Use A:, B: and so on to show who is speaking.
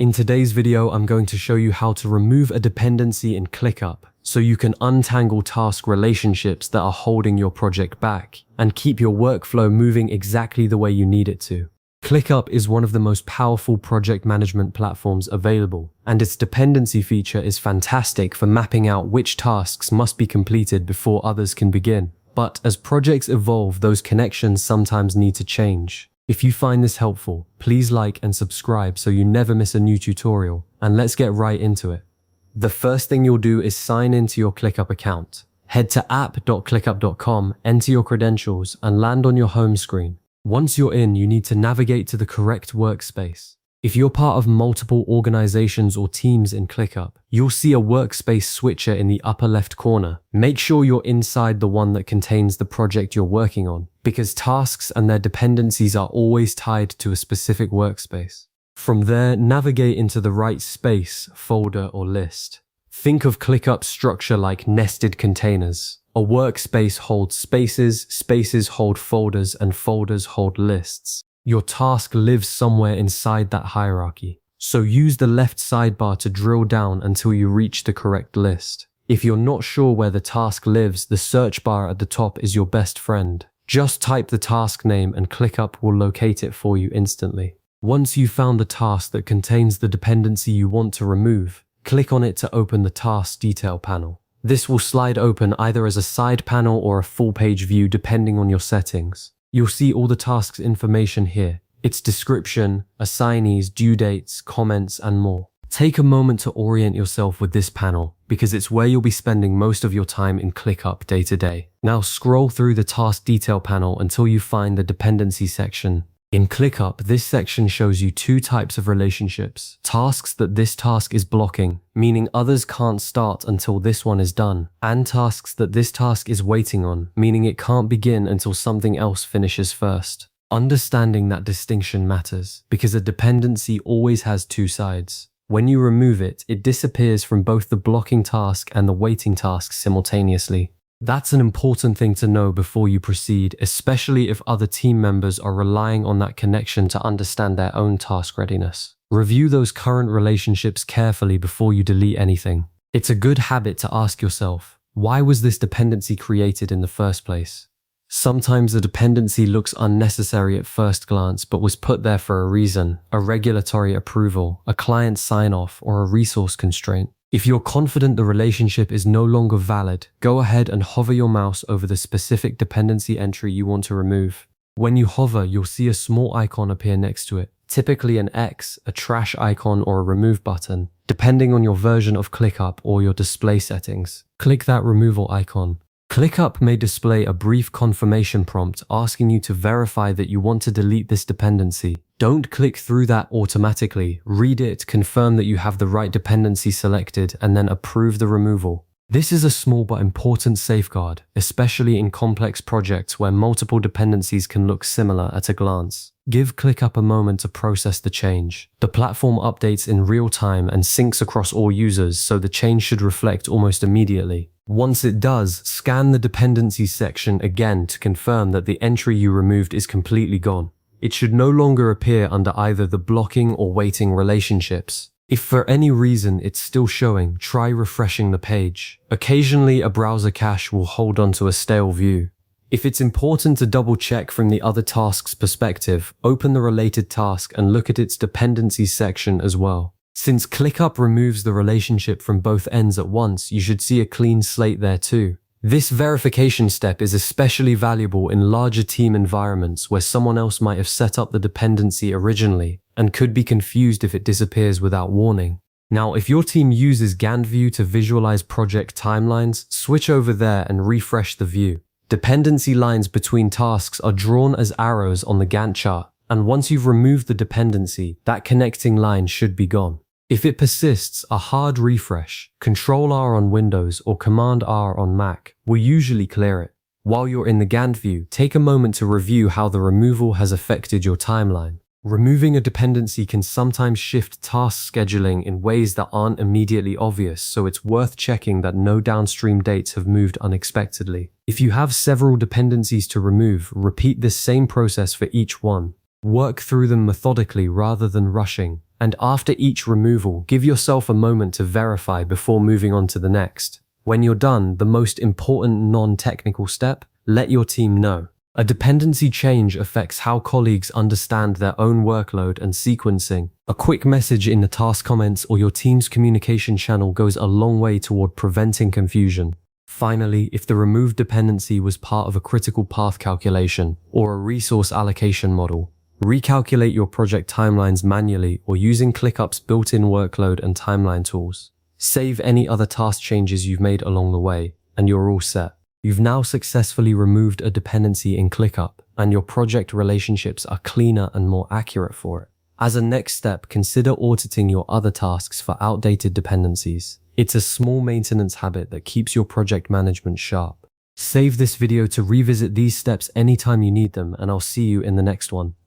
A: In today's video, I'm going to show you how to remove a dependency in ClickUp so you can untangle task relationships that are holding your project back and keep your workflow moving exactly the way you need it to. ClickUp is one of the most powerful project management platforms available, and its dependency feature is fantastic for mapping out which tasks must be completed before others can begin. But as projects evolve, those connections sometimes need to change. If you find this helpful, please like and subscribe so you never miss a new tutorial, and let's get right into it. The first thing you'll do is sign into your ClickUp account. Head to app.clickup.com, enter your credentials, and land on your home screen. Once you're in, you need to navigate to the correct workspace. If you're part of multiple organizations or teams in ClickUp, you'll see a workspace switcher in the upper left corner. Make sure you're inside the one that contains the project you're working on, because tasks and their dependencies are always tied to a specific workspace. From there, navigate into the right space, folder, or list. Think of ClickUp's structure like nested containers. A workspace holds spaces, spaces hold folders, and folders hold lists. Your task lives somewhere inside that hierarchy. So use the left sidebar to drill down until you reach the correct list. If you're not sure where the task lives, the search bar at the top is your best friend. Just type the task name and ClickUp will locate it for you instantly. Once you've found the task that contains the dependency you want to remove, click on it to open the task detail panel. This will slide open either as a side panel or a full-page view depending on your settings. You'll see all the task's information here, its description, assignees, due dates, comments, and more. Take a moment to orient yourself with this panel because it's where you'll be spending most of your time in ClickUp day to day. Now scroll through the task detail panel until you find the dependency section. In ClickUp, this section shows you two types of relationships. Tasks that this task is blocking, meaning others can't start until this one is done, and tasks that this task is waiting on, meaning it can't begin until something else finishes first. Understanding that distinction matters, because a dependency always has two sides. When you remove it, it disappears from both the blocking task and the waiting task simultaneously. That's an important thing to know before you proceed, especially if other team members are relying on that connection to understand their own task readiness. Review those current relationships carefully before you delete anything. It's a good habit to ask yourself, why was this dependency created in the first place? Sometimes the dependency looks unnecessary at first glance, but was put there for a reason, a regulatory approval, a client sign-off, or a resource constraint. If you're confident the relationship is no longer valid, go ahead and hover your mouse over the specific dependency entry you want to remove. When you hover, you'll see a small icon appear next to it, typically an X, a trash icon, or a remove button, depending on your version of ClickUp or your display settings. Click that removal icon. ClickUp may display a brief confirmation prompt asking you to verify that you want to delete this dependency. Don't click through that automatically. Read it, confirm that you have the right dependency selected, and then approve the removal. This is a small but important safeguard, especially in complex projects where multiple dependencies can look similar at a glance. Give ClickUp a moment to process the change. The platform updates in real time and syncs across all users, so the change should reflect almost immediately. Once it does, scan the dependencies section again to confirm that the entry you removed is completely gone. It should no longer appear under either the blocking or waiting relationships. If for any reason it's still showing, try refreshing the page. Occasionally, a browser cache will hold onto a stale view. If it's important to double check from the other task's perspective, open the related task and look at its dependencies section as well. Since ClickUp removes the relationship from both ends at once, you should see a clean slate there too. This verification step is especially valuable in larger team environments where someone else might have set up the dependency originally and could be confused if it disappears without warning. Now, if your team uses Gantt view to visualize project timelines, switch over there and refresh the view. Dependency lines between tasks are drawn as arrows on the Gantt chart, and once you've removed the dependency, that connecting line should be gone. If it persists, a hard refresh, Ctrl-R on Windows or Command-R on Mac, will usually clear it. While you're in the Gantt view, take a moment to review how the removal has affected your timeline. Removing a dependency can sometimes shift task scheduling in ways that aren't immediately obvious, so it's worth checking that no downstream dates have moved unexpectedly. If you have several dependencies to remove, repeat this same process for each one. Work through them methodically rather than rushing. And after each removal, give yourself a moment to verify before moving on to the next. When you're done, the most important non-technical step, let your team know. A dependency change affects how colleagues understand their own workload and sequencing. A quick message in the task comments or your team's communication channel goes a long way toward preventing confusion. Finally, if the removed dependency was part of a critical path calculation or a resource allocation model, recalculate your project timelines manually or using ClickUp's built-in workload and timeline tools. Save any other task changes you've made along the way, and you're all set. You've now successfully removed a dependency in ClickUp, and your project relationships are cleaner and more accurate for it. As a next step, consider auditing your other tasks for outdated dependencies. It's a small maintenance habit that keeps your project management sharp. Save this video to revisit these steps anytime you need them, and I'll see you in the next one.